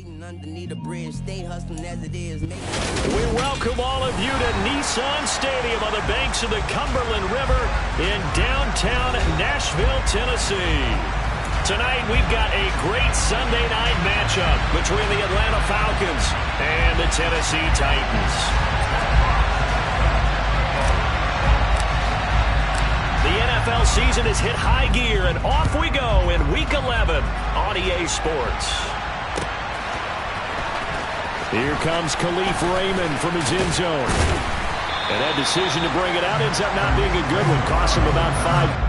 Eating underneath a bridge, stay hustling as it is. We welcome all of you to Nissan Stadium on the banks of the Cumberland River in downtown Nashville, Tennessee. Tonight we've got a great Sunday night matchup between the Atlanta Falcons and the Tennessee Titans. The NFL season has hit high gear, and off we go in Week 11 on EA Sports. Here comes Khalif Raymond from his end zone. And that decision to bring it out ends up not being a good one. Cost him about 5.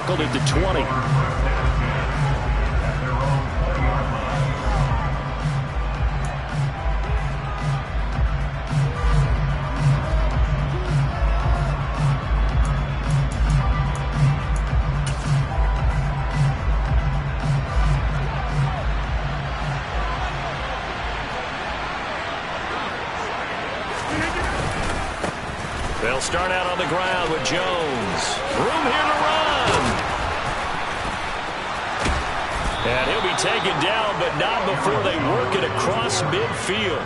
Tackled at the 20. They'll start out on the ground with Jones. Room here to run. And he'll be taken down, but not before they work it across midfield.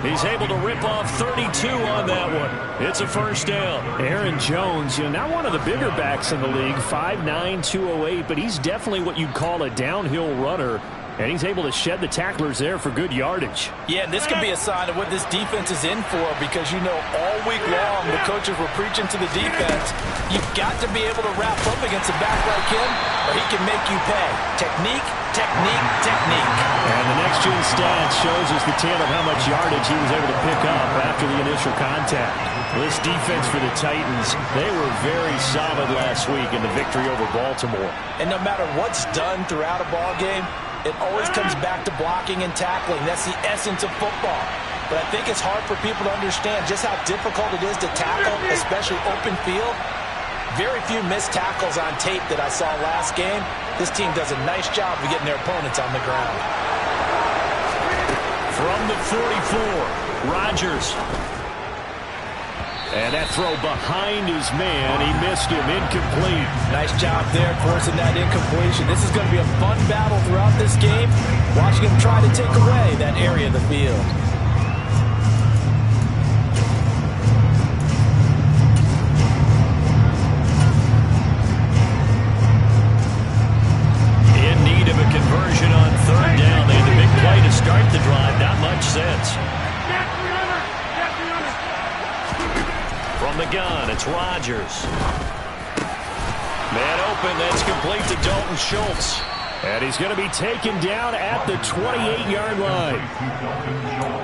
He's able to rip off 32 on that one. It's a first down. Aaron Jones, not one of the bigger backs in the league, 5'9", 208, but he's definitely what you'd call a downhill runner. And he's able to shed the tacklers there for good yardage. Yeah, and this could be a sign of what this defense is in for, because all week long the coaches were preaching to the defense, you've got to be able to wrap up against a back like him, or he can make you pay. Technique, technique, technique. And the next-gen stats shows us the tale of how much yardage he was able to pick up after the initial contact. This defense for the Titans, they were very solid last week in the victory over Baltimore. And no matter what's done throughout a ball game, it always comes back to blocking and tackling. That's the essence of football. But I think it's hard for people to understand just how difficult it is to tackle, especially open field. Very few missed tackles on tape that I saw last game. This team does a nice job of getting their opponents on the ground. From the 44, Rodgers. And that throw behind his man. He missed him. Incomplete. Nice job there forcing that incompletion. This is going to be a fun battle throughout this game. Watching him try to take away that area of the field. In need of a conversion on third down. They had the big play to start the drive. Not much sense. From the gun, it's Rodgers. Man open, that's complete to Dalton Schultz. And he's going to be taken down at the 28-yard line.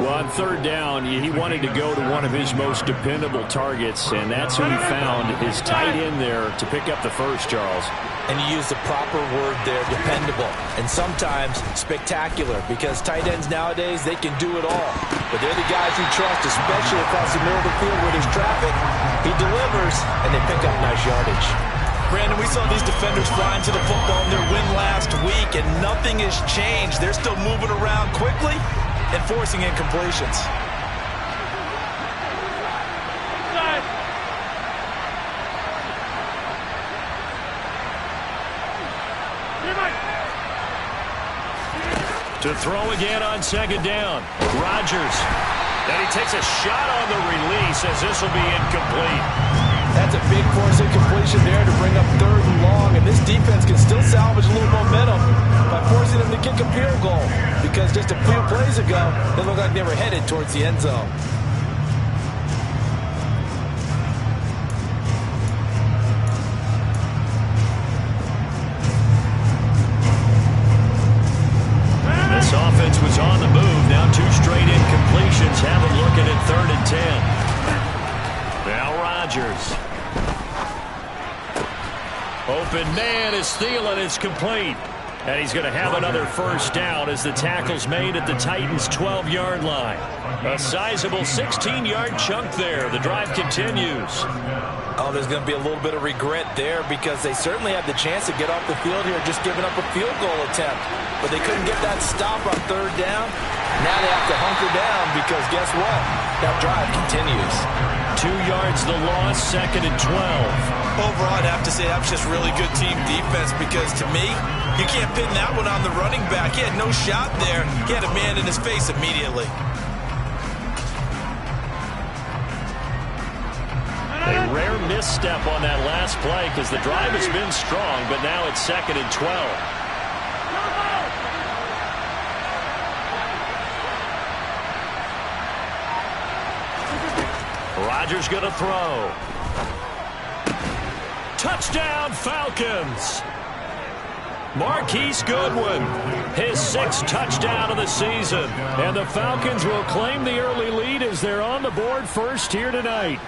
Well, on third down, he wanted to go to one of his most dependable targets, and that's who he found, his tight end there, to pick up the first, Charles. And you use the proper word there, dependable, and sometimes spectacular, because tight ends nowadays, they can do it all. But they're the guys you trust, especially across the middle of the field where there's traffic. He delivers, and they pick up nice yardage. Brandon, we saw these defenders flying to the football in their win last week, and nothing has changed. They're still moving around quickly and forcing incompletions. To throw again on second down. Rodgers. And he takes a shot on the release as this will be incomplete. That's a big force incompletion there to bring up third and long, and this defense can still salvage a little momentum by forcing them to kick a field goal, because just a few plays ago, they looked like they were headed towards the end zone. This offense was on the move. Now two straight incompletions have them looking at 3rd and 10. Now Man, is Thielen is complete. And he's going to have another first down as the tackle's made at the Titans' 12-yard line. A sizable 16-yard chunk there. The drive continues. Oh, there's going to be a little bit of regret there because they certainly had the chance to get off the field here, just giving up a field goal attempt. But they couldn't get that stop on third down. Now they have to hunker down because guess what? That drive continues. 2 yards the loss, 2nd and 12. Overall, I'd have to say that was just really good team defense because to me, you can't pin that one on the running back. He had no shot there. He had a man in his face immediately. A rare misstep on that last play because the drive has been strong, but now it's 2nd and 12. Rodgers going to throw. Touchdown, Falcons. Marquise Goodwin, his 6th touchdown of the season. And the Falcons will claim the early lead as they're on the board first here tonight.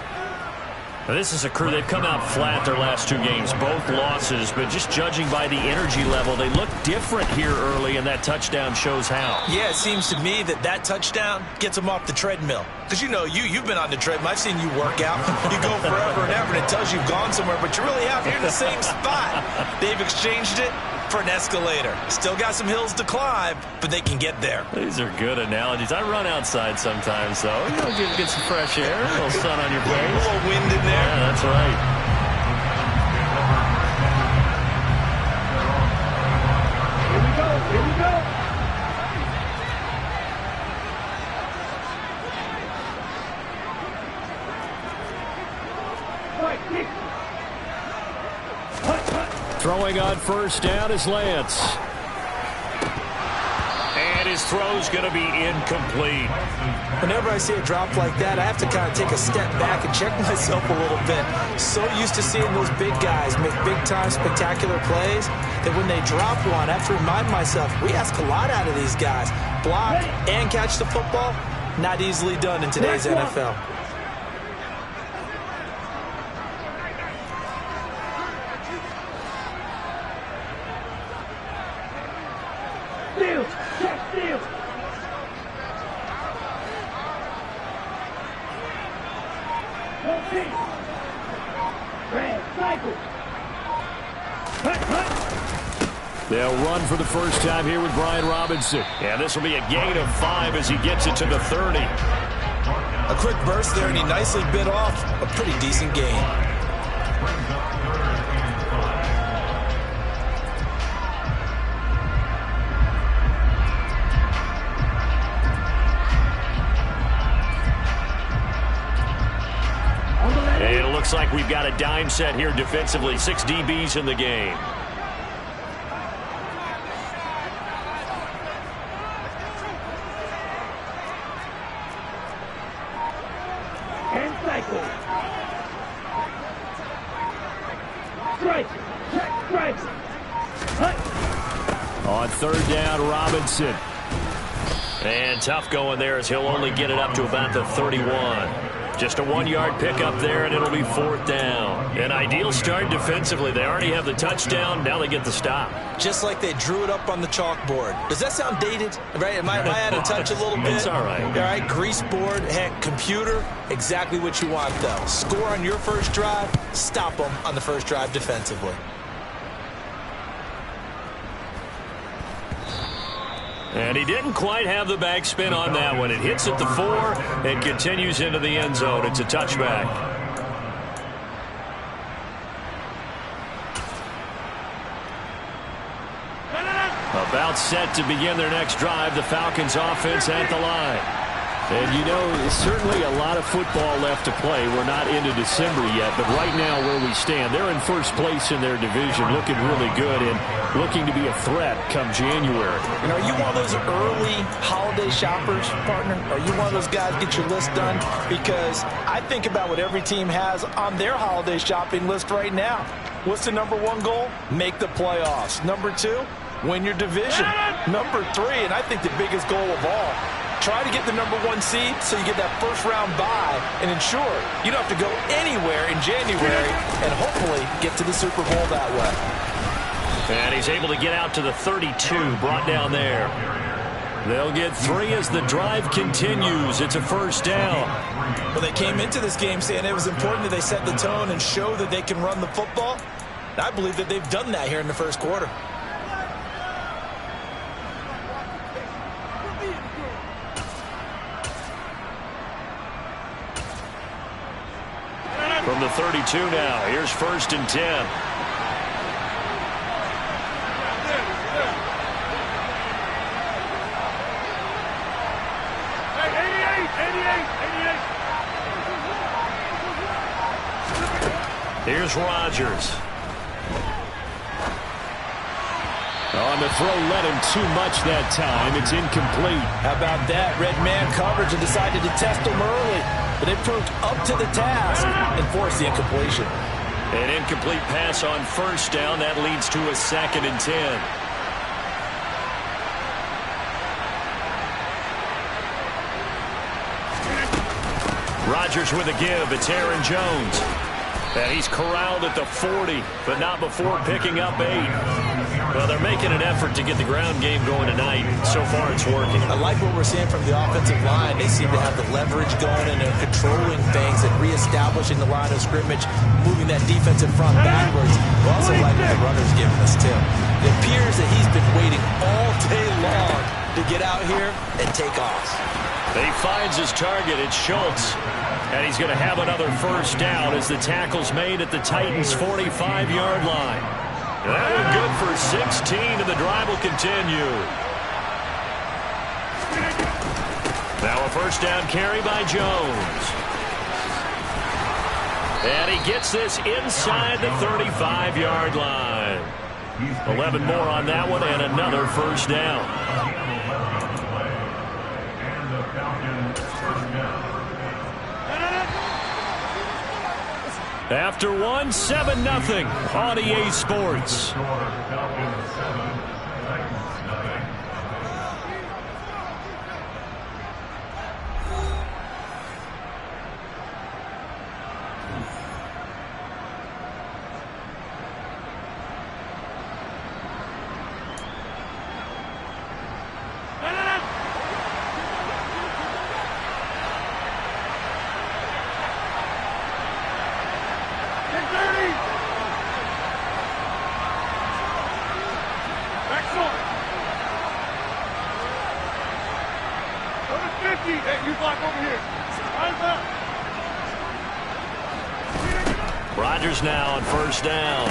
Now, this is a crew, they've come out flat their last 2 games, both losses, but just judging by the energy level, they look different here early, and that touchdown shows how. Yeah, it seems to me that touchdown gets them off the treadmill. Because, you know, you've been on the treadmill. I've seen you work out. You go forever and ever, and it tells you you've gone somewhere, but you really have. You're in the same spot. They've exchanged it for an escalator. Still got some hills to climb, but they can get there. These are good analogies. I run outside sometimes, though. You know, get some fresh air, a little sun on your face. A little wind in there. Yeah, that's right. Here we go. Throwing on first down is Lance. And his throw's going to be incomplete. Whenever I see a drop like that, I have to kind of take a step back and check myself a little bit. So used to seeing those big guys make big-time spectacular plays that when they drop one, I have to remind myself, we ask a lot out of these guys. Block and catch the football, not easily done in today's NFL. They'll run for the first time here with Brian Robinson. And this will be a gain of 5 as he gets it to the 30. A quick burst there, and he nicely bit off a pretty decent gain. And it looks like we've got a dime set here defensively. 6 DBs in the game. On third down, Robinson. And tough going there as he'll only get it up to about the 31. Just a 1-yard pickup there, and it'll be 4th down. An ideal start defensively. They already have the touchdown. Now they get the stop. Just like they drew it up on the chalkboard. Does that sound dated? Right? Am I out of touch a little bit? It's all right. All right, grease board, heck, computer, exactly what you want, though. Score on your first drive, stop them on the first drive defensively. And he didn't quite have the backspin on that one. It hits at the 4 and continues into the end zone. It's a touchback. About set to begin their next drive. The Falcons offense at the line. And, you know, certainly a lot of football left to play. We're not into December yet, but right now where we stand, they're in first place in their division, looking really good and looking to be a threat come January. And are you one of those early holiday shoppers, partner? Are you one of those guys get your list done? Because I think about what every team has on their holiday shopping list right now. What's the number 1 goal? Make the playoffs. Number 2, win your division. Number 3, and I think the biggest goal of all, try to get the number 1 seed so you get that first-round bye and ensure you don't have to go anywhere in January and hopefully get to the Super Bowl that way. And he's able to get out to the 32, brought down there. They'll get 3 as the drive continues. It's a first down. Well, they came into this game saying it was important that they set the tone and show that they can run the football. I believe that they've done that here in the first quarter. From the 32 now, here's 1st and 10. Here's Rodgers. On the throw, led him too much that time. It's incomplete. How about that? Red man coverage and decided to test him early. But it proved up to the task and forced the incompletion. An incomplete pass on 1st down. That leads to a 2nd and 10. Rodgers with a give. It's Aaron Jones. And he's corralled at the 40, but not before picking up 8. Well, they're making an effort to get the ground game going tonight. So far, it's working. I like what we're seeing from the offensive line. They seem to have the leverage going, and they're controlling things and reestablishing the line of scrimmage, moving that defensive front backwards. We also like what the runner's giving us, Tim. It appears that he's been waiting all day long to get out here and take off. He finds his target. It's Schultz. And he's going to have another first down as the tackle's made at the Titans' 45-yard line. That one good for 16, and the drive will continue. Now a first down carry by Jones. And he gets this inside the 35-yard line. 11 more on that one, and another first down. After one, 7-0 on EA Sports. Rodgers now on first down.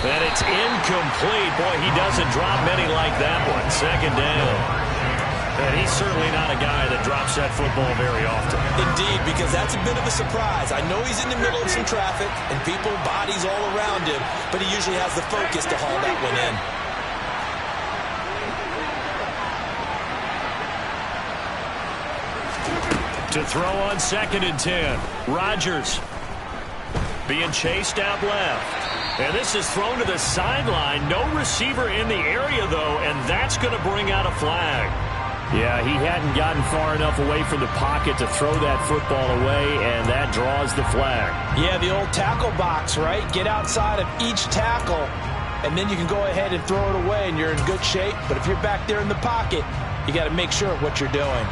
And it's incomplete. Boy, he doesn't drop many like that one. 2nd down. And he's certainly not a guy that drops that football very often. Indeed, because that's a bit of a surprise. I know he's in the middle of some traffic and people, bodies all around him, but he usually has the focus to haul that one in. To throw on 2nd and 10. Rodgers being chased out left. And this is thrown to the sideline. No receiver in the area, though, and that's going to bring out a flag. Yeah, he hadn't gotten far enough away from the pocket to throw that football away, and that draws the flag. Yeah, the old tackle box, right? Get outside of each tackle, and then you can go ahead and throw it away, and you're in good shape. But if you're back there in the pocket, you got to make sure of what you're doing.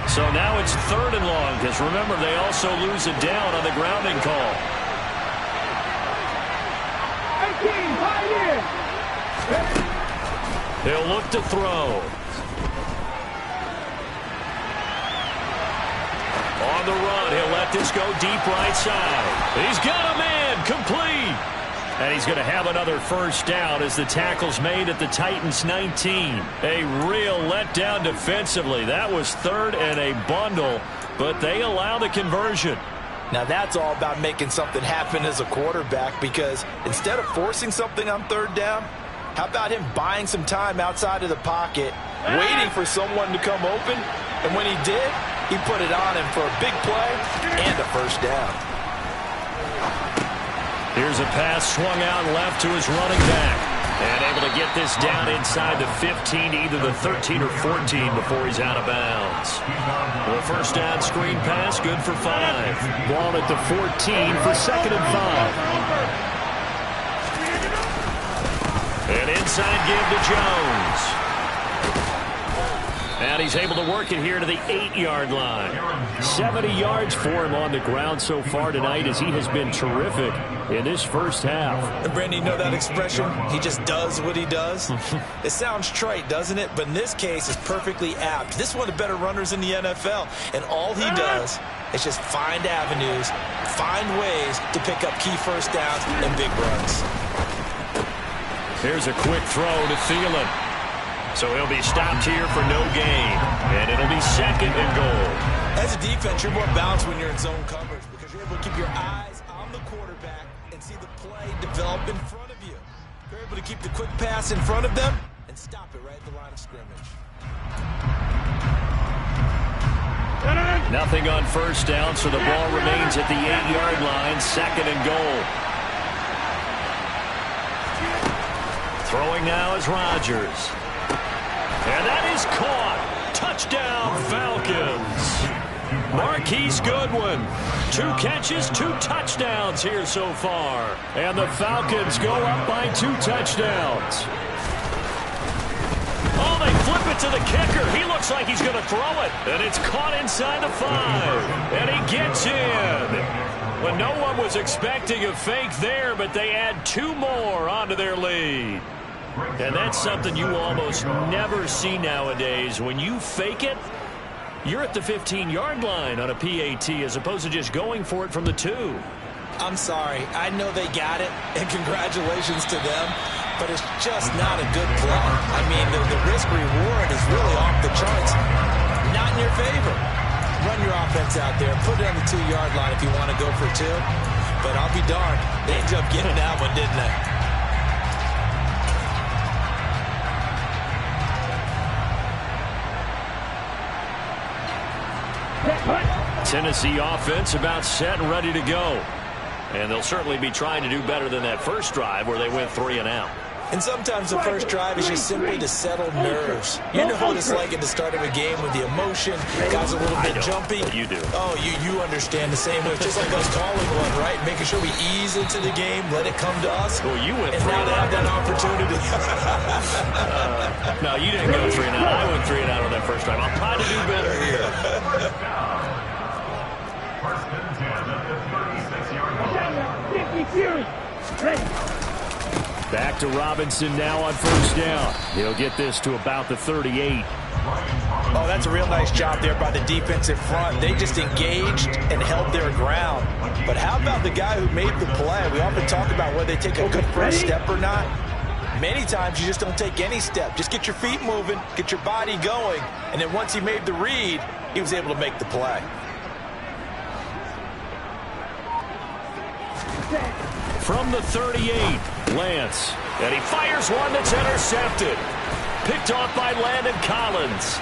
So now it's 3rd and long, because remember, they also lose it down on the grounding call. 18, high in. They'll look to throw. On the run, he'll let this go deep right side. He's got a man, complete. And he's going to have another first down as the tackle's made at the Titans' 19. A real letdown defensively. That was 3rd and a bundle, but they allow the conversion. Now that's all about making something happen as a quarterback, because instead of forcing something on 3rd down, how about him buying some time outside of the pocket, waiting for someone to come open, and when he did, he put it on him for a big play and a first down. Here's a pass swung out left to his running back. And able to get this down inside the 15 to either the 13 or 14 before he's out of bounds. The first down screen pass, good for 5. Ball at the 14 for 2nd and 5. An inside give to Jones. And he's able to work it here to the 8-yard line. 70 yards for him on the ground so far tonight as he has been terrific in this first half. And Brandon, you know that expression? He just does what he does? It sounds trite, doesn't it? But in this case, it's perfectly apt. This is one of the better runners in the NFL. And all he does is just find avenues, find ways to pick up key first downs and big runs. Here's a quick throw to Thielen. So he'll be stopped here for no gain. And it'll be 2nd and goal. As a defense, you're more balanced when you're in zone coverage because you're able to keep your eyes on the quarterback and see the play develop in front of you. You're able to keep the quick pass in front of them and stop it right at the line of scrimmage. Nothing on first down, so the ball remains at the 8-yard line, 2nd and goal. Throwing now is Rodgers. And that is caught. Touchdown, Falcons. Marquise Goodwin. 2 catches, 2 touchdowns here so far. And the Falcons go up by 2 touchdowns. Oh, they flip it to the kicker. He looks like he's going to throw it. And it's caught inside the 5. And he gets in. Well, no one was expecting a fake there, but they add 2 more onto their lead. And that's something you almost never see nowadays. When you fake it, you're at the 15-yard line on a PAT as opposed to just going for it from the 2. I'm sorry. I know they got it, and congratulations to them, but it's just not a good play. I mean, the risk-reward is really off the charts. Not in your favor. Run your offense out there. Put it on the 2-yard line if you want to go for 2. But I'll be darned. They ended up getting that one, didn't they? Tennessee offense about set and ready to go. And they'll certainly be trying to do better than that first drive where they went 3 and out. And sometimes the first drive is just simply to settle nerves. You know what it's like at the start of a game with the emotion, guys a little bit jumpy. You do. Oh, you understand the same way. It's just like us calling one, right? Making sure we ease into the game, let it come to us. Well, you went and 3 now and they have out. that opportunity. No, you didn't go 3 and out. I went 3 and out on that first drive. I'll try to do better here. Back to Robinson now on first down. He'll get this to about the 38. Oh, that's a real nice job there by the defensive front. They just engaged and held their ground. But how about the guy who made the play? We often talk about whether they take a good first step or not. Many times you just don't take any step. Just get your feet moving, get your body going, and then once he made the read, he was able to make the play. From the 38, Lance. And he fires one that's intercepted. Picked off by Landon Collins.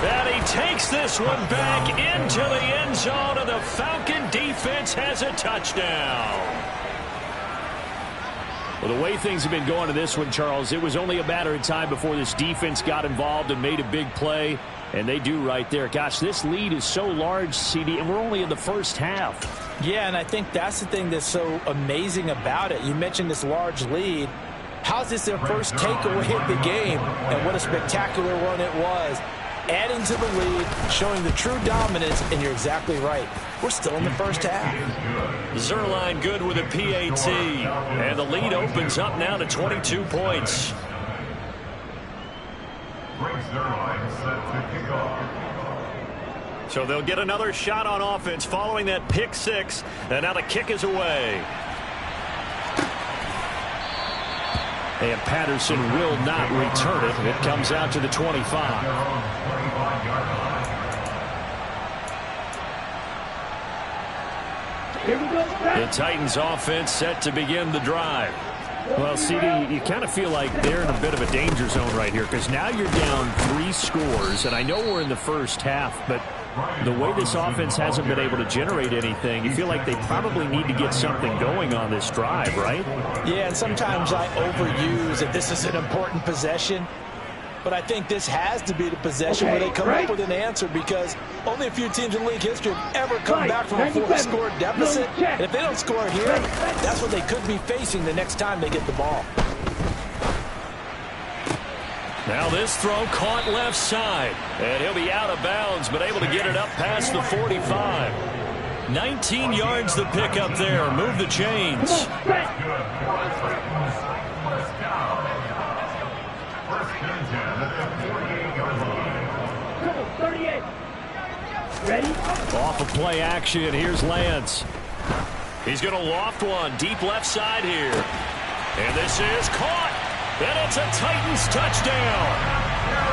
And he takes this one back into the end zone, and the Falcon defense has a touchdown. Well, the way things have been going to this one, Charles, it was only a matter of time before this defense got involved and made a big play, and they do right there. Gosh, this lead is so large, CD, and we're only in the first half. Yeah, and I think that's the thing that's so amazing about it. You mentioned this large lead. How's this their first takeaway of the game? And what a spectacular one it was. Adding to the lead, showing the true dominance, and you're exactly right. We're still in the first half. Zerline good with a PAT. And the lead opens up now to 22 points. So they'll get another shot on offense following that pick 6. And now the kick is away. And Patterson will not return it. It comes out to the 25. The Titans offense set to begin the drive. Well, CD, you kind of feel like they're in a bit of a danger zone right here because now you're down 3 scores, and I know we're in the first half, but The way this offense hasn't been able to generate anything, you feel like they probably need to get something going on this drive, right? Yeah, and sometimes I overuse that this is an important possession. But I think this has to be the possession where they come up with an answer, because only a few teams in league history have ever come back from a 4-score deficit. And if they don't score here, that's what they could be facing the next time they get the ball. Now this throw caught left side. And he'll be out of bounds, but able to get it up past the 45. 19 yards the pick up there. Move the chains. Ready? Off of play action, here's Lance. He's going to loft one deep left side here. And this is caught. And it's a Titans touchdown.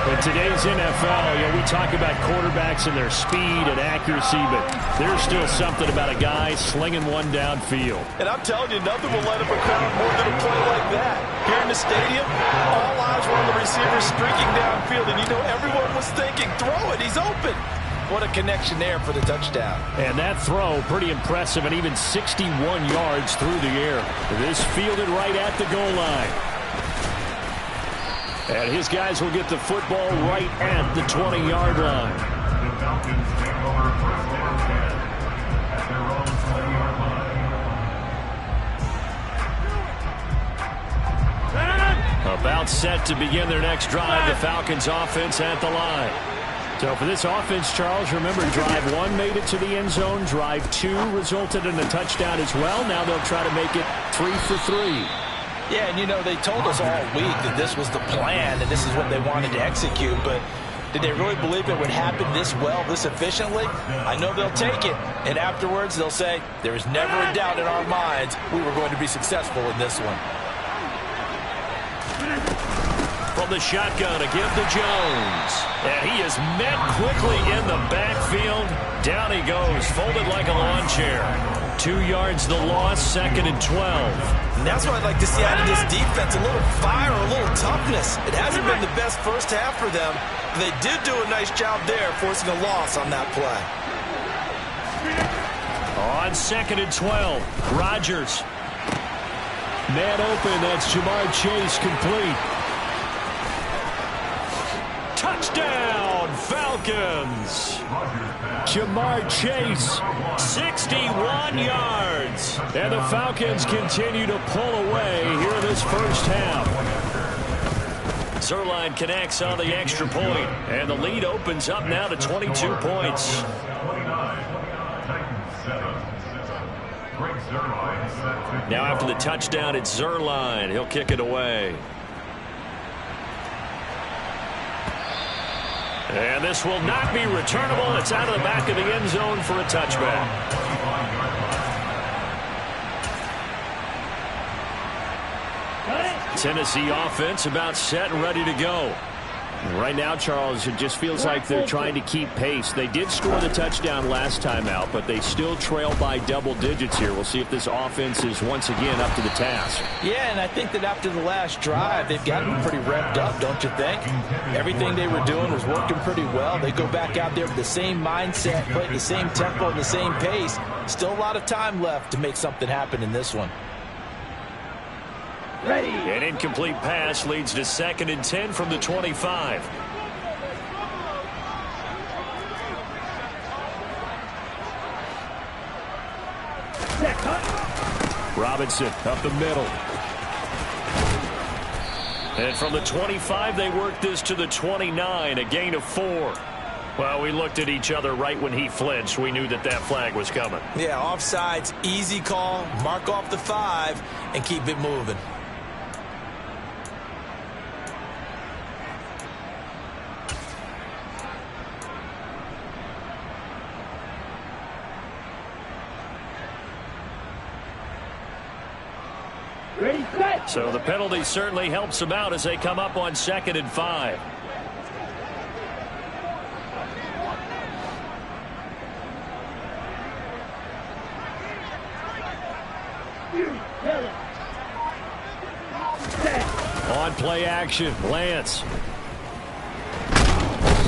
In today's NFL, we talk about quarterbacks and their speed and accuracy, but there's still something about a guy slinging one downfield. And I'm telling you, nothing will light up a crowd more than a play like that. Here in the stadium, all eyes were on the receiver streaking downfield, and everyone was thinking, throw it, he's open. What a connection there for the touchdown. And that throw, pretty impressive, and even 61 yards through the air. This fielded right at the goal line. And his guys will get the football right at the 20-yard line. The Falcons take over first and 10 at their own 20-yard line. About set to begin their next drive. The Falcons offense at the line. So for this offense, Charles, remember, drive 1 made it to the end zone. Drive 2 resulted in a touchdown as well. Now they'll try to make it 3 for 3. Yeah, and they told us all week that this was the plan and this is what they wanted to execute, but did they really believe it would happen this well, this efficiently? I know they'll take it, and afterwards they'll say, there is never a doubt in our minds we were going to be successful in this one. From the shotgun, a give to Jones. And he is met quickly in the backfield. Down he goes, folded like a lawn chair. 2 yards the loss, 2nd and 12. And that's what I'd like to see out of this defense, a little fire, a little toughness. It hasn't been the best first half for them. They did do a nice job there, forcing a loss on that play. On 2nd and 12, Rodgers. Man open, that's Jamar Chase, complete. Touchdown, Falcons. Jamar Chase. 61 yards. And the Falcons continue to pull away here in this first half. Zerline connects on the extra point, and the lead opens up now to 22 points. Now after the touchdown, it's Zerline. He'll kick it away. And this will not be returnable. It's out of the back of the end zone for a touchback. Tennessee offense about set and ready to go. Right now, Charles, it just feels like they're trying to keep pace. They did score the touchdown last time out, but they still trail by double digits here. We'll see if this offense is once again up to the task. Yeah, and I think that after the last drive, they've gotten pretty revved up, don't you think? Everything they were doing was working pretty well. They go back out there with the same mindset, play the same tempo and the same pace. Still a lot of time left to make something happen in this one. Ready. An incomplete pass leads to 2nd and 10 from the 25. Robinson up the middle. And from the 25, they work this to the 29, a gain of 4. Well, we looked at each other right when he flinched. We knew that that flag was coming. Yeah, offsides, easy call, mark off the 5, and keep it moving. Ready, set. So the penalty certainly helps them out as they come up on 2nd and 5. On play action, Lance.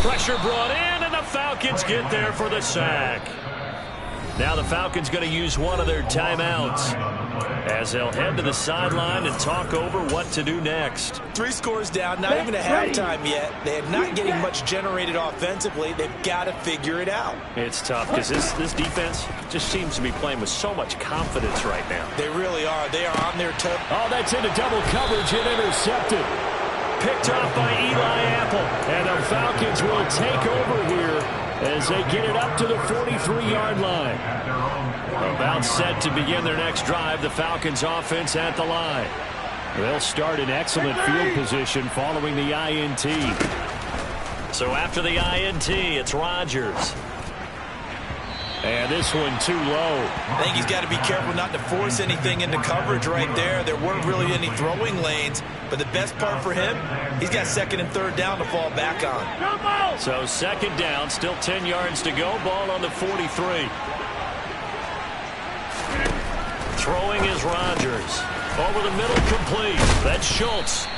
Pressure brought in, and the Falcons get there for the sack. Now the Falcons going to use one of their timeouts as they'll head to the sideline and talk over what to do next. 3 scores down, not even a halftime yet. They are not getting much generated offensively. They've got to figure it out. It's tough because this defense just seems to be playing with so much confidence right now. They really are. They are on their toes. Oh, that's into double coverage and intercepted. Picked off by Eli Apple. And the Falcons will take over here as they get it up to the 43-yard line. About set to begin their next drive. The Falcons offense at the line. They'll start in excellent field position following the INT. So after the INT, it's Rodgers. And this one too low. I think he's got to be careful not to force anything into coverage right there. There weren't really any throwing lanes, but the best part for him, he's got 2nd and 3rd down to fall back on. So 2nd down, still 10 yards to go. Ball on the 43. Throwing is Rodgers. Over the middle, complete. That's Schultz.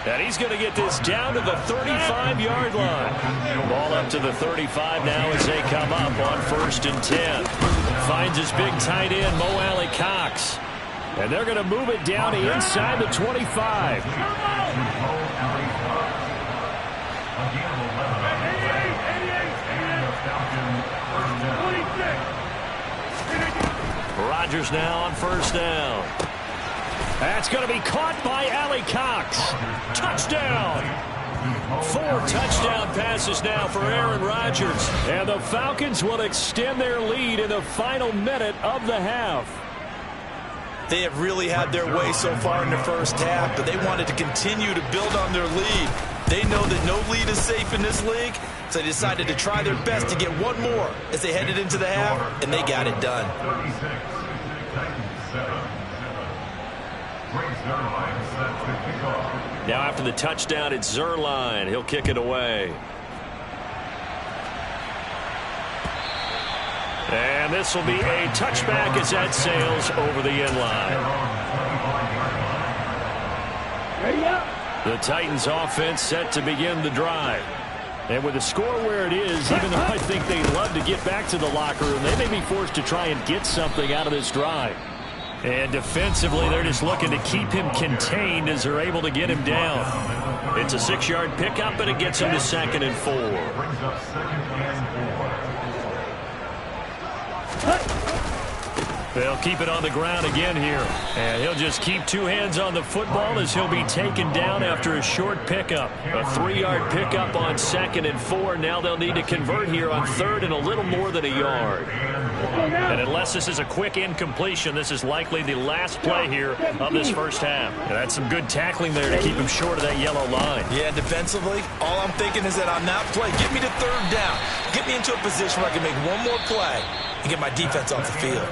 And he's going to get this down to the 35-yard line. Ball up to the 35 now as they come up on 1st and 10. Finds his big tight end, Mo Alley Cox. And they're going to move it down to inside the 25. Rodgers now on 1st down. That's going to be caught by Alley Cox. Touchdown! 4 touchdown passes now for Aaron Rodgers. And the Falcons will extend their lead in the final minute of the half. They have really had their way so far in the first half, but they wanted to continue to build on their lead. They know that no lead is safe in this league, so they decided to try their best to get one more as they headed into the half, and they got it done. Now after the touchdown, it's Zuerlein. He'll kick it away. And this will be a touchback as that sails over the end line. The Titans offense set to begin the drive. And with the score where it is, even though I think they'd love to get back to the locker room, they may be forced to try and get something out of this drive. And defensively, they're just looking to keep him contained as they're able to get him down. It's a 6-yard pickup, and it gets him to 2nd and 4. They'll keep it on the ground again here. And he'll just keep 2 hands on the football as he'll be taken down after a short pickup. A 3-yard pickup on 2nd and 4. Now they'll need to convert here on 3rd and a little more than a yard. And unless this is a quick incompletion, this is likely the last play here of this first half. And that's some good tackling there to keep him short of that yellow line. Yeah, defensively, all I'm thinking is that on that play, get me to 3rd down. Get me into a position where I can make one more play and get my defense off the field.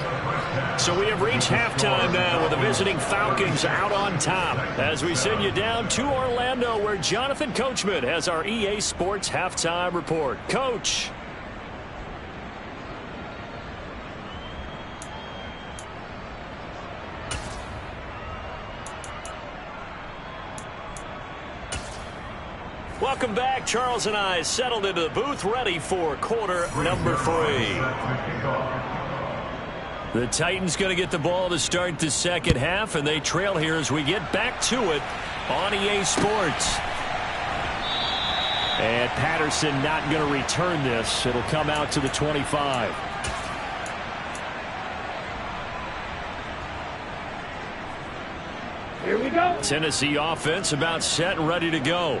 So we have reached halftime now with the visiting Falcons out on top as we send you down to Orlando where Jonathan Coachman has our EA Sports halftime report. Coach. Welcome back. Charles and I settled into the booth ready for quarter number 3. The Titans going to get the ball to start the second half, and they trail here as we get back to it on EA Sports. And Patterson not going to return this. It'll come out to the 25. Here we go. Tennessee offense about set and ready to go.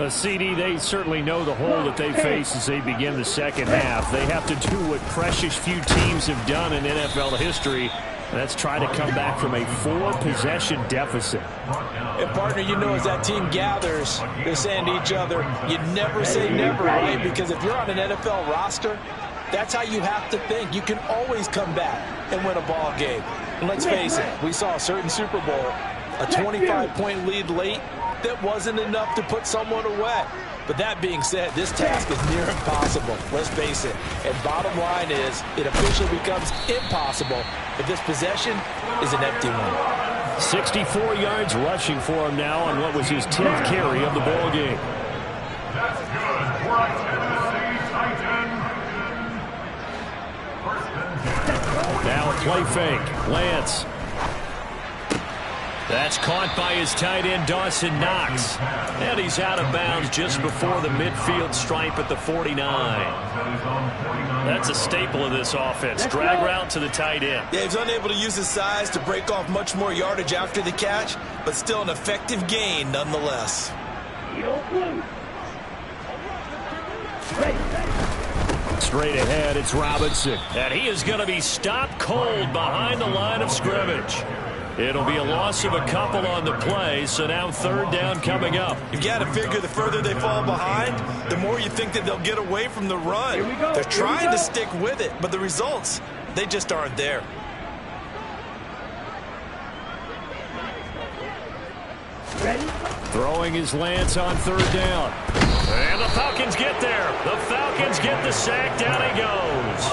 CD, they certainly know the hole that they face as they begin the second half. They have to do what precious few teams have done in NFL history, and that's try to come back from a 4-possession deficit. And, partner, you know as that team gathers, they're saying to each other, you never say never, right? Because if you're on an NFL roster, that's how you have to think. You can always come back and win a ball game. And let's face it, we saw a certain Super Bowl, a 25-point lead late, that wasn't enough to put someone away. But that being said, this task is near impossible. Let's face it. And bottom line is, it officially becomes impossible if this possession is an empty one. 64 yards rushing for him now on what was his 10th carry of the ball game. That's good for a Tennessee Titan. Now a play fake. Lance. That's caught by his tight end, Dawson Knox. And he's out of bounds just before the midfield stripe at the 49. That's a staple of this offense. Drag route to the tight end. Yeah, he's unable to use his size to break off much more yardage after the catch, but still an effective gain nonetheless. Straight ahead, it's Robinson. And he is going to be stopped cold behind the line of scrimmage. It'll be a loss of a couple on the play, so now third down coming up. You've got to figure the further they fall behind, the more you think that they'll get away from the run. They're trying to stick with it, but the results, they just aren't there. Ready? Throwing his Lance on third down. And the Falcons get there. The Falcons get the sack. Down he goes.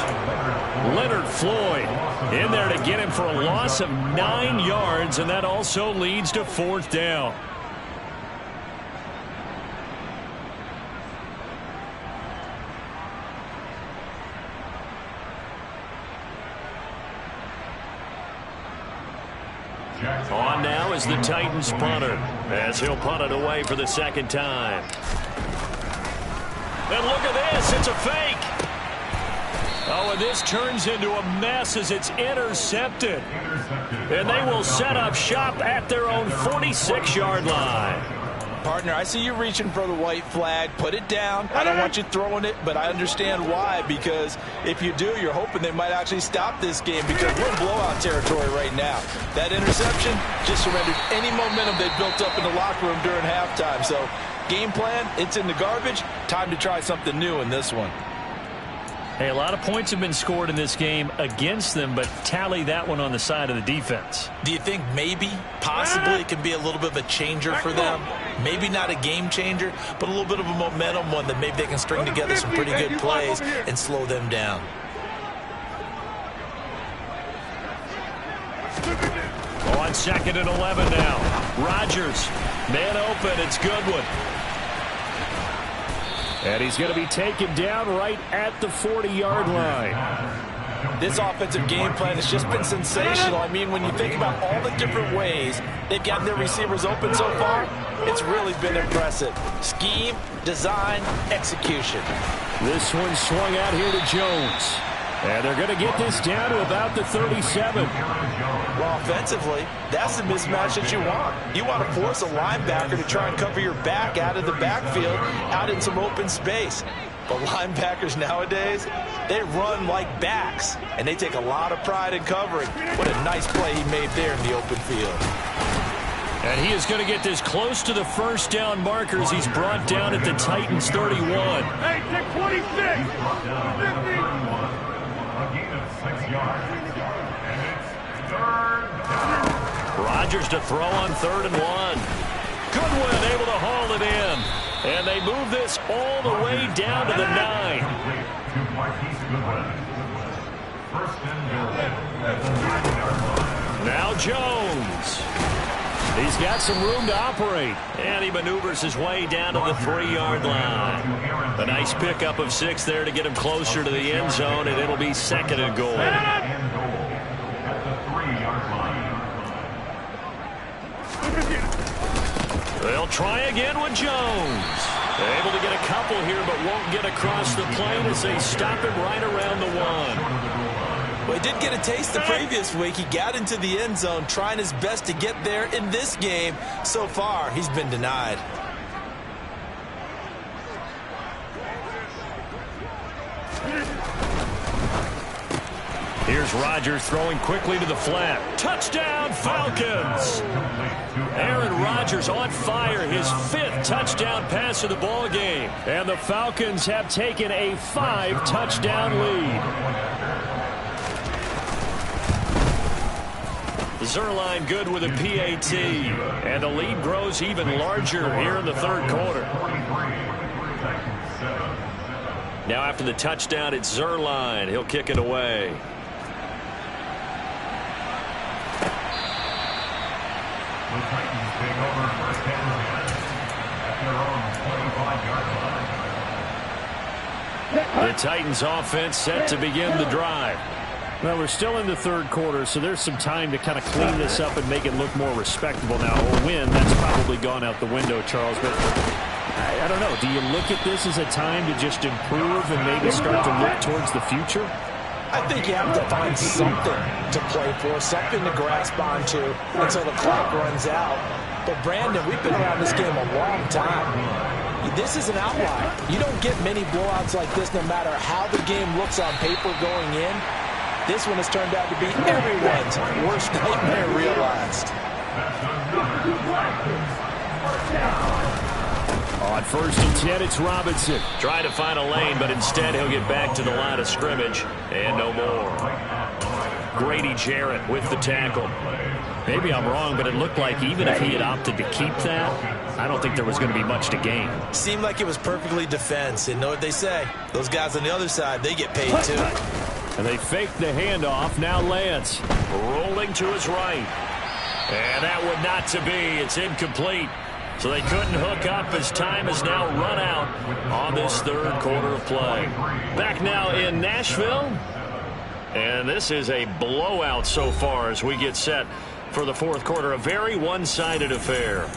Leonard Floyd in there to get him for a loss of 9 yards, and that also leads to fourth down. On now is the Titans punter, as he'll punt it away for the second time. And look at this. It's a fake. Oh, and this turns into a mess as it's intercepted. And they will set up shop at their own 46-yard line. Partner, I see you reaching for the white flag. Put it down. I don't want you throwing it, but I understand why, because if you do, you're hoping they might actually stop this game, because we're in blowout territory right now. That interception just surrendered any momentum they built up in the locker room during halftime. So game plan, it's in the garbage. Time to try something new in this one. Hey, a lot of points have been scored in this game against them, but tally that one on the side of the defense. Do you think maybe, possibly, it can be a little bit of a changer for them? Maybe not a game changer, but a little bit of a momentum one that maybe they can string together some pretty good plays and slow them down. On 2nd and 11 now. Rodgers, man open. It's Goodwin. And he's going to be taken down right at the 40-yard line. This offensive game plan has just been sensational. I mean, when you think about all the different ways they've gotten their receivers open so far, it's really been impressive. Scheme, design, execution. This one swung out here to Jones. And they're going to get this down to about the 37. Well, offensively, that's the mismatch that you want. You want to force a linebacker to try and cover your back out of the backfield, out in some open space. But linebackers nowadays, they run like backs, and they take a lot of pride in covering. What a nice play he made there in the open field. And he is going to get this close to the first down markers. He's brought down at the Titans 31. Hey, take 26. 50. A gain of 6 yards. And it's third down. Rodgers to throw on 3rd and 1. Goodwin able to haul it in. And they move this all the way down to the 9. Now Jones. He's got some room to operate. And he maneuvers his way down to the 3-yard line. A nice pickup of 6 there to get him closer to the end zone, and it'll be 2nd and goal. They'll try again with Jones. Able to get a couple here, but won't get across the plane as they stop him right around the 1. Well, he did get a taste the previous week. He got into the end zone, trying his best to get there in this game. So far, he's been denied. Here's Rodgers throwing quickly to the flat. Touchdown, Falcons! Aaron Rodgers on fire, his 5th touchdown pass of the ball game. And the Falcons have taken a 5-touchdown lead. Zerline good with a PAT. And the lead grows even larger here in the 3rd quarter. Now after the touchdown, it's Zerline. He'll kick it away. The Titans take over first and 10 at their own 25-yard line. The Titans offense set to begin the drive. Well, we're still in the third quarter, so there's some time to kind of clean this up and make it look more respectable now. A win, that's probably gone out the window, Charles. But I don't know. Do you look at this as a time to just improve and maybe start to look towards the future? I think you have to find something to play for, something to grasp onto until the clock runs out. But, Brandon, we've been around this game a long time. This is an outlier. You don't get many blowouts like this no matter how the game looks on paper going in. This one has turned out to be everyone's worst nightmare realized. On 1st and 10, it's Robinson. Trying to find a lane, but instead he'll get back to the line of scrimmage. And no more. Grady Jarrett with the tackle. Maybe I'm wrong, but it looked like even if he had opted to keep that, I don't think there was going to be much to gain. Seemed like it was perfectly defense. And know what they say? Those guys on the other side, they get paid too. And they fake the handoff. Now Lance. Rolling to his right. And that would not to be. It's incomplete. So they couldn't hook up as time has now run out on this third quarter of play. Back now in Nashville. And this is a blowout so far as we get set for the fourth quarter. A very one-sided affair.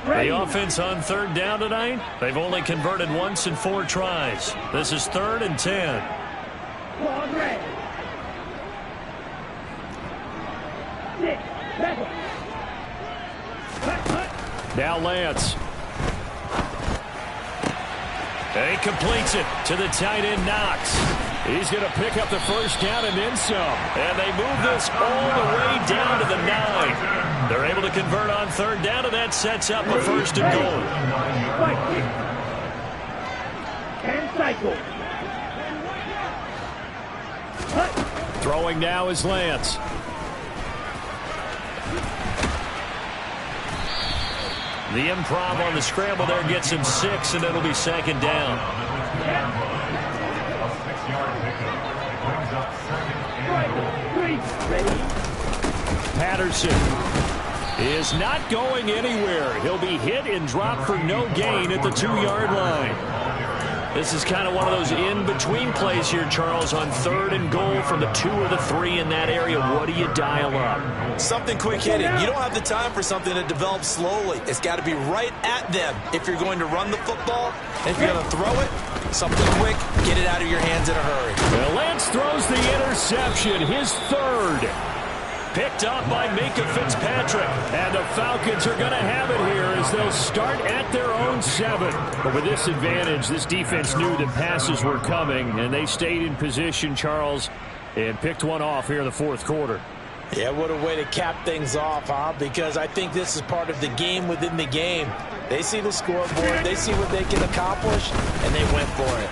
The offense on 3rd down tonight, they've only converted once in 4 tries. This is 3rd and 10. Now Lance. And he completes it to the tight end Knox. He's going to pick up the first down and then some. And they move this all the way down to the 9. They're able to convert on 3rd down, and that sets up a 1st and goal. Throwing now is Lance. The improv on the scramble there gets him 6, and it'll be 2nd down. Patterson is not going anywhere. He'll be hit and dropped for no gain at the 2-yard line. This is kind of one of those in-between plays here, Charles, on 3rd and goal from the 2 or the 3 in that area. What do you dial up? Something quick hitting. You don't have the time for something that develops slowly. It's got to be right at them if you're going to run the football. And if you're going to throw it, something quick, get it out of your hands in a hurry. Well, Lance throws the interception, his 3rd. Picked up by Minkah Fitzpatrick. And the Falcons are going to have it here as they'll start at their own 7. But with this advantage, this defense knew that passes were coming, and they stayed in position, Charles, and picked one off here in the fourth quarter. Yeah, what a way to cap things off, huh? Because I think this is part of the game within the game. They see the scoreboard, they see what they can accomplish, and they went for it.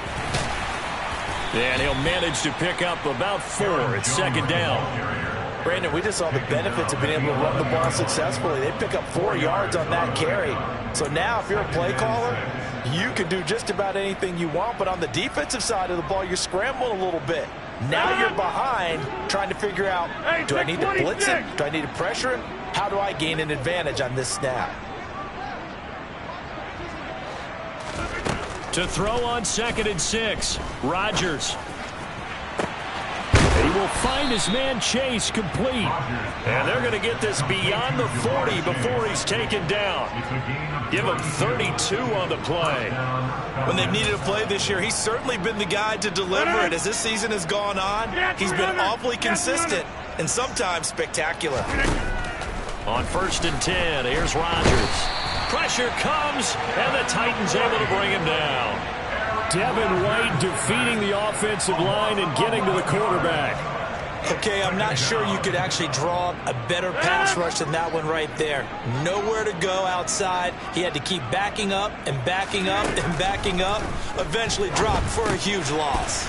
And he'll manage to pick up about 4. It's 2nd down. Brandon, we just saw the benefits of being able to run the ball successfully. They pick up 4 yards on that carry. So now if you're a play caller, you can do just about anything you want. But on the defensive side of the ball, you're scrambling a little bit. Now you're behind trying to figure out, do I need to blitz him? Do I need to pressure him? How do I gain an advantage on this snap? To throw on 2nd and 6, Rodgers. He will find his man Chase complete. And they're going to get this beyond the 40 before he's taken down. Give him 32 on the play. When they've needed a play this year, he's certainly been the guy to deliver it. As this season has gone on, he's been awfully consistent and sometimes spectacular. On 1st and 10, here's Rodgers. Pressure comes, and the Titans able to bring him down. Devin White defeating the offensive line and getting to the quarterback. Okay, I'm not sure you could actually draw a better pass rush than that one right there. Nowhere to go outside. He had to keep backing up and backing up and backing up. Eventually dropped for a huge loss.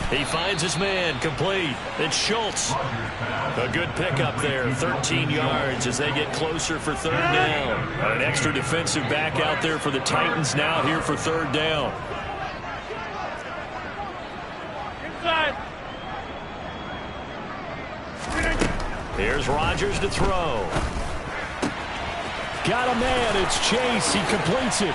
He finds his man complete. It's Schultz. A good pickup there, 13 yards as they get closer for 3rd down. An extra defensive back out there for the Titans now here for 3rd down. Here's Rodgers to throw. Got a man. It's Chase. He completes it.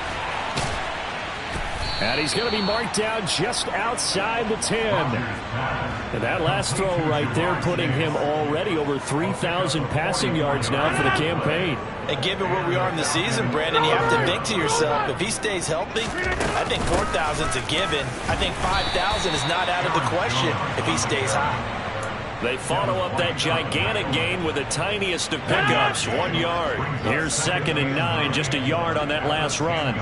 And he's going to be marked down just outside the 10. And that last throw right there putting him already over 3,000 passing yards now for the campaign. And given where we are in the season, Brandon, you have to think to yourself, if he stays healthy, I think 4,000 is a given. I think 5,000 is not out of the question if he stays high. They follow up that gigantic gain with the tiniest of pickups, 1 yard. Here's 2nd and 9, just a yard on that last run.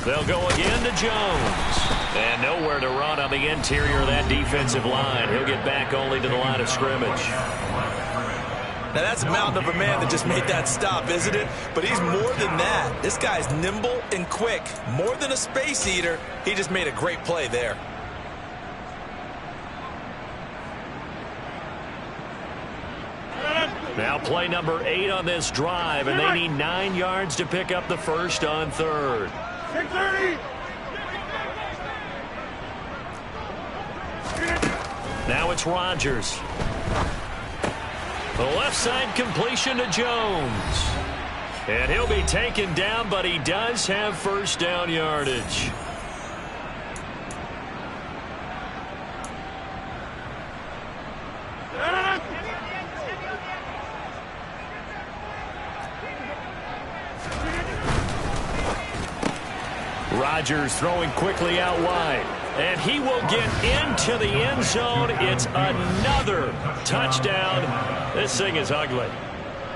They'll go again to Jones. And nowhere to run on the interior of that defensive line. He'll get back only to the line of scrimmage. Now, that's a mountain of a man that just made that stop, isn't it? But he's more than that. This guy's nimble and quick. More than a space eater. He just made a great play there. Now play number 8 on this drive, and they need 9 yards to pick up the first on 3rd. 630. Now it's Rodgers. The left side completion to Jones. And he'll be taken down, but he does have first down yardage. Rodgers throwing quickly out wide. And he will get into the end zone. It's another touchdown. This thing is ugly.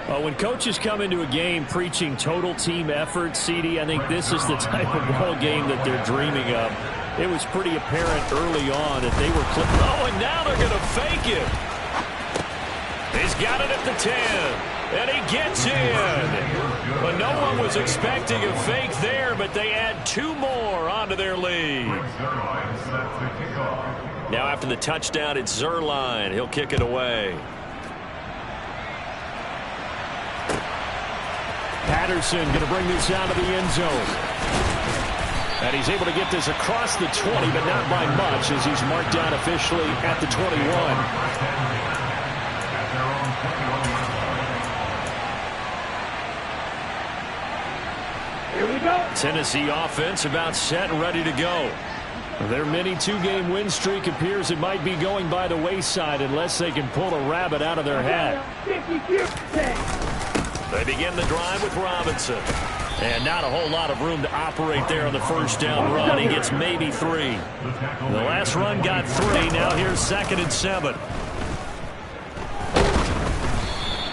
Well, when coaches come into a game preaching total team effort, CD, I think this is the type of ball game that they're dreaming of. It was pretty apparent early on that they were clipping. Oh, and now they're going to fake it. He's got it at the 10. And he gets in. But no one was expecting a fake there, but they add 2 more onto their lead. Now after the touchdown, it's Zerline. He'll kick it away. Patterson going to bring this out of the end zone. And he's able to get this across the 20, but not by much as he's marked down officially at the 21. Tennessee offense about set and ready to go. Their mini 2-game win streak appears it might be going by the wayside unless they can pull a rabbit out of their hat. They begin the drive with Robinson. And not a whole lot of room to operate there on the first down run. He gets maybe 3. The last run got 3. Now here's 2nd and 7.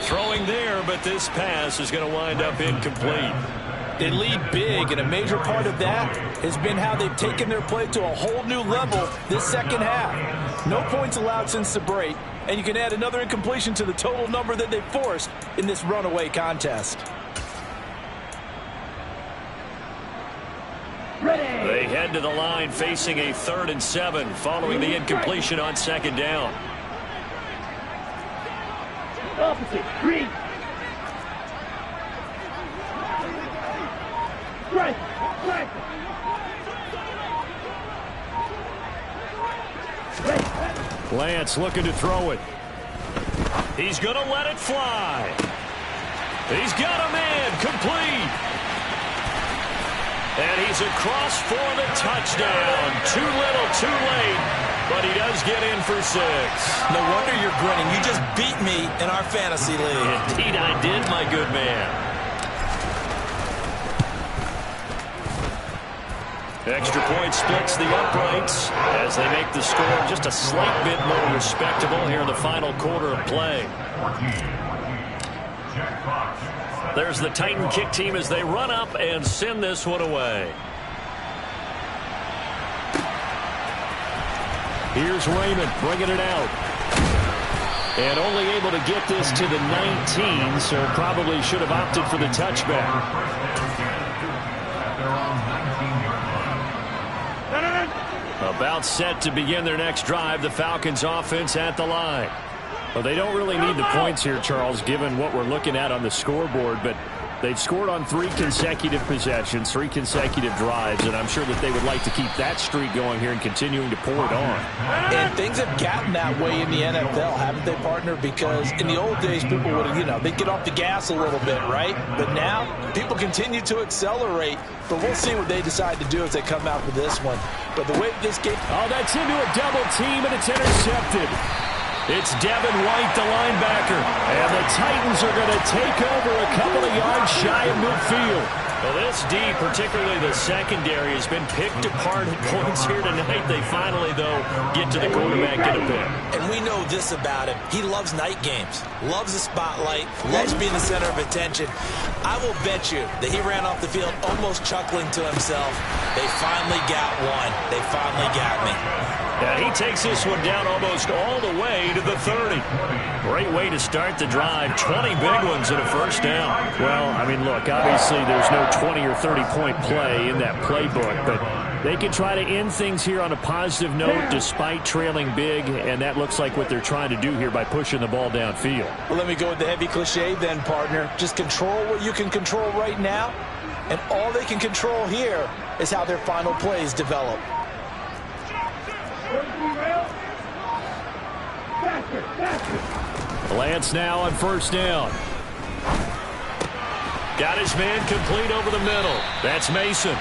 Throwing there, but this pass is going to wind up incomplete. They lead big, and a major part of that has been how they've taken their play to a whole new level this second half. No points allowed since the break, and you can add another incompletion to the total number that they forced in this runaway contest. They head to the line facing a 3rd and 7 following the incompletion on 2nd down. Opposite. Green. Right. Lance looking to throw it. He's going to let it fly. He's got a man complete. And he's across for the touchdown. Too little, too late. But he does get in for 6. No wonder you're grinning. You just beat me in our fantasy league. Indeed I did, my good man. Extra point splits the uprights as they make the score just a slight bit more respectable here in the final quarter of play. There's the Titan kick team as they run up and send this one away. Here's Raymond bringing it out. And only able to get this to the 19, so probably should have opted for the touchback. About set to begin their next drive, the Falcons offense at the line. Well, they don't really need the points here, Charles, given what we're looking at on the scoreboard, but They've scored on 3 consecutive possessions, 3 consecutive drives, and I'm sure that they would like to keep that streak going here and continuing to pour it on. And things have gotten that way in the NFL, haven't they, partner? Because in the old days, people would have, they'd get off the gas a little bit, right? But now, people continue to accelerate. But we'll see what they decide to do as they come out with this one. But the way this game... Oh, that's into a double team, and it's intercepted. It's Devin White, the linebacker. And the Titans are going to take over a couple of yards shy of midfield. Well, this D, particularly the secondary, has been picked apart at points here tonight. They finally, though, get to the quarterback, get a pick. And we know this about him. He loves night games, loves the spotlight, loves being the center of attention. I will bet you that he ran off the field almost chuckling to himself. They finally got one. They finally got me. Yeah, he takes this one down almost all the way to the 30. Great way to start the drive. 20 big ones and a first down. Well, I mean, look, obviously there's no 20 or 30-point play in that playbook, but they can try to end things here on a positive note despite trailing big, and that looks like what they're trying to do here by pushing the ball downfield. Well, let me go with the heavy cliche then, partner. Just control what you can control right now, and all they can control here is how their final plays develop. Lance now on first down. Got his man complete over the middle. That's Mason.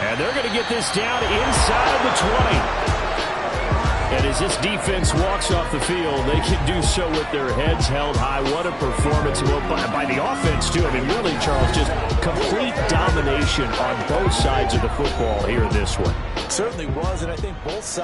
And they're going to get this down inside the 20. And as this defense walks off the field, they can do so with their heads held high. What a performance by the offense, too. I mean, really, Charles, just complete domination on both sides of the football here in this one. Certainly was, and I think both sides.